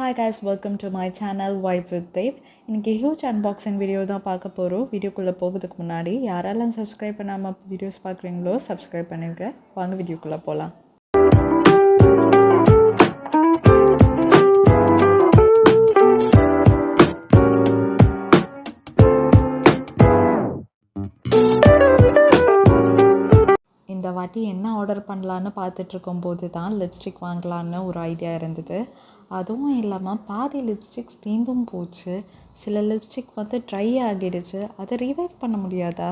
Hi guys, welcome to my channel vybewithdev. இன்னைக்கு huge unboxing video தான் பார்க்க போகிறோம். வீடியோக்குள்ளே போகிறதுக்கு முன்னாடி யாரெல்லாம் சப்ஸ்கிரைப் பண்ணாமல் வீடியோஸ் பார்க்குறீங்களோ சப்ஸ்கிரைப் பண்ணிருங்க. வாங்க வீடியோக்குள்ளே போகலாம். இந்த வாட்டி என்ன ஆர்டர் பண்ணலான்னு பார்த்துட்ருக்கும்போது தான் லிப்ஸ்டிக் வாங்கலான்னு ஒரு ஐடியா இருந்தது. அதுவும் இல்லாமல் பாதி லிப்ஸ்டிக்ஸ் தீந்தும் போச்சு. சில லிப்ஸ்டிக் வந்து ட்ரை ஆகிடுச்சு. அதை ரீவைவ் பண்ண முடியாதா?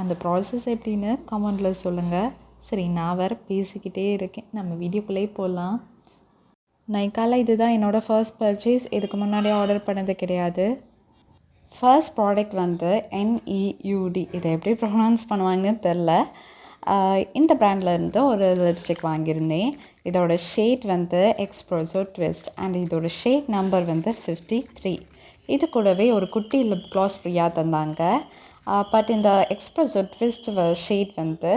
அந்த ப்ராசஸ் எப்படின்னு கமெண்டில் சொல்லுங்கள். சரி, நான் வேறு பேசிக்கிட்டே இருக்கேன், நம்ம வீடியோக்குள்ளே போகலாம். நைக்கால இதுதான் என்னோடய ஃபர்ஸ்ட் பர்ச்சேஸ். இதுக்கு முன்னாடி ஆர்டர் பண்ணது கிடையாது. ஃபர்ஸ்ட் ப்ராடக்ட் வந்து NEUD. இதை எப்படி ப்ரொனவுன்ஸ் பண்ணுவாங்கன்னு தெரில. இந்த பிராண்ட்லேருந்து ஒரு லிப்ஸ்டிக் வாங்கியிருந்தேன். இதோட ஷேட் வந்து எக்ஸ்ப்ரெஸோ ட்விஸ்ட் அண்ட் இதோட ஷேட் நம்பர் வந்து 53. இது கூடவே ஒரு குட்டி லிப் க்ளாஸ் ஃப்ரீயாக தந்தாங்க. பட் இந்த எக்ஸ்ப்ரெஸோ ட்விஸ்ட் ஷேட் வந்து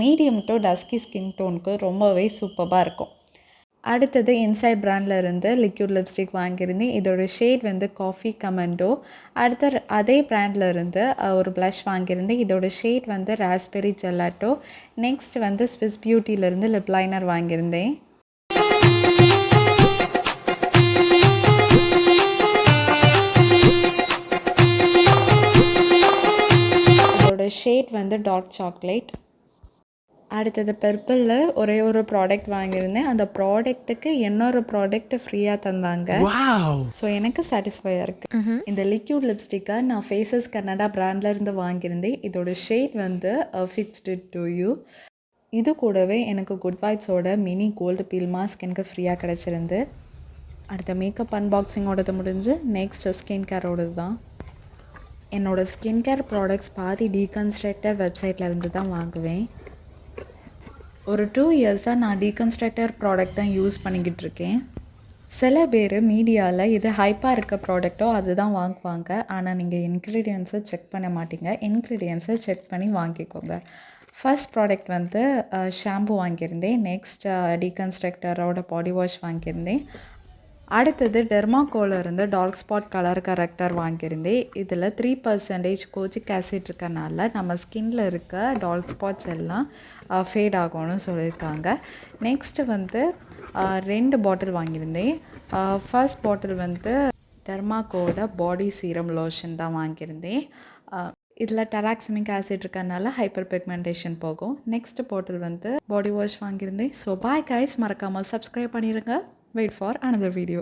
மீடியம் டு டஸ்கி ஸ்கின் டோனுக்கு ரொம்பவே சூப்பராக இருக்கும். அடுத்தது இன்சைட் பிராண்டில் இருந்து லிக்யூட் லிப்ஸ்டிக் வாங்கியிருந்தேன். இதோட ஷேட் வந்து காஃபி கமெண்டோ. அடுத்த அதே பிராண்டில் இருந்து ஒரு ப்ளஷ் வாங்கியிருந்தேன். இதோட ஷேட் வந்து ராஸ்பெரி ஜெலாட்டோ. நெக்ஸ்ட் வந்து ஸ்விஸ் பியூட்டியிலேருந்து லிப் லைனர் வாங்கியிருந்தேன். இதோட ஷேட் வந்து டார்க் சாக்லேட். அடுத்தது Purplle ஒரே ஒரு ப்ராடக்ட் வாங்கியிருந்தேன். அந்த ப்ராடக்ட்டுக்கு இன்னொரு ப்ராடக்ட் ஃப்ரீயாக தந்தாங்க. ஸோ எனக்கு சாட்டிஸ்ஃபையாக இருக்குது. இந்த லிக்யூட் லிப்ஸ்டிக்கை நான் ஃபேஸஸ் கன்னடா பிராண்ட்லேருந்து வாங்கியிருந்தேன். இதோட ஷேட் வந்து ஃபிக்ஸ்டு டு யூ. இது கூடவே எனக்கு குட் வைப்ஸோட மினி கோல்டு பீல் மாஸ்க் எனக்கு ஃப்ரீயாக கிடச்சிருந்து. அடுத்த மேக்கப் அன்பாக்சிங்கோடது முடிஞ்சு நெக்ஸ்ட் ஸ்கின் கேரோடது தான். என்னோடய ஸ்கின் கேர் ப்ராடக்ட்ஸ் பாதி டீகன்ஸ்ட்ரக்டர் வெப்சைட்டில் இருந்து தான் வாங்குவேன். ஒரு 2 இயர்ஸாக நான் டீகன்ஸ்ட்ரக்டர் ப்ராடக்ட் தான் யூஸ் பண்ணிக்கிட்டு இருக்கேன். சில பேர் மீடியாவில் இது ஹைப்பாக இருக்க ப்ராடக்ட்டோ அதுதான் வாங்குவாங்க. ஆனால் நீங்கள் இன்க்ரீடியன்ஸை செக் பண்ண மாட்டீங்க. இன்க்ரீடியன்ஸை செக் பண்ணி வாங்கிக்கோங்க. ஃபர்ஸ்ட் ப்ராடக்ட் வந்து ஷாம்பு வாங்கியிருந்தேன். நெக்ஸ்ட் டீகன்ஸ்ட்ரக்டரோட பாடி வாஷ் வாங்கியிருந்தேன். அடுத்தது டெர்மாக்கோல இருந்து டார்க் ஸ்பாட் கலர் கரெக்டர் வாங்கியிருந்தேன். இதில் 3% கோஜிக் ஆசிட் இருக்கனால நம்ம ஸ்கின்னில் இருக்க டார்க் ஸ்பாட்ஸ் எல்லாம் ஃபேட் ஆகும்னு சொல்லியிருக்காங்க. நெக்ஸ்ட்டு வந்து 2 பாட்டில் வாங்கியிருந்தேன். ஃபர்ஸ்ட் பாட்டில் வந்து டெர்மாக்கோட பாடி சீரம் லோஷன் தான் வாங்கியிருந்தேன். இதில் டெராக்சிமிக் ஆசிட் இருக்கனால ஹைப்பர் பிக்மெண்டேஷன் போகும். நெக்ஸ்ட் பாட்டில் வந்து பாடி வாஷ் வாங்கியிருந்தேன். ஸோ பாய் கைஸ், மறக்காமல் சப்ஸ்கிரைப் பண்ணிடுங்க. Wait for another video.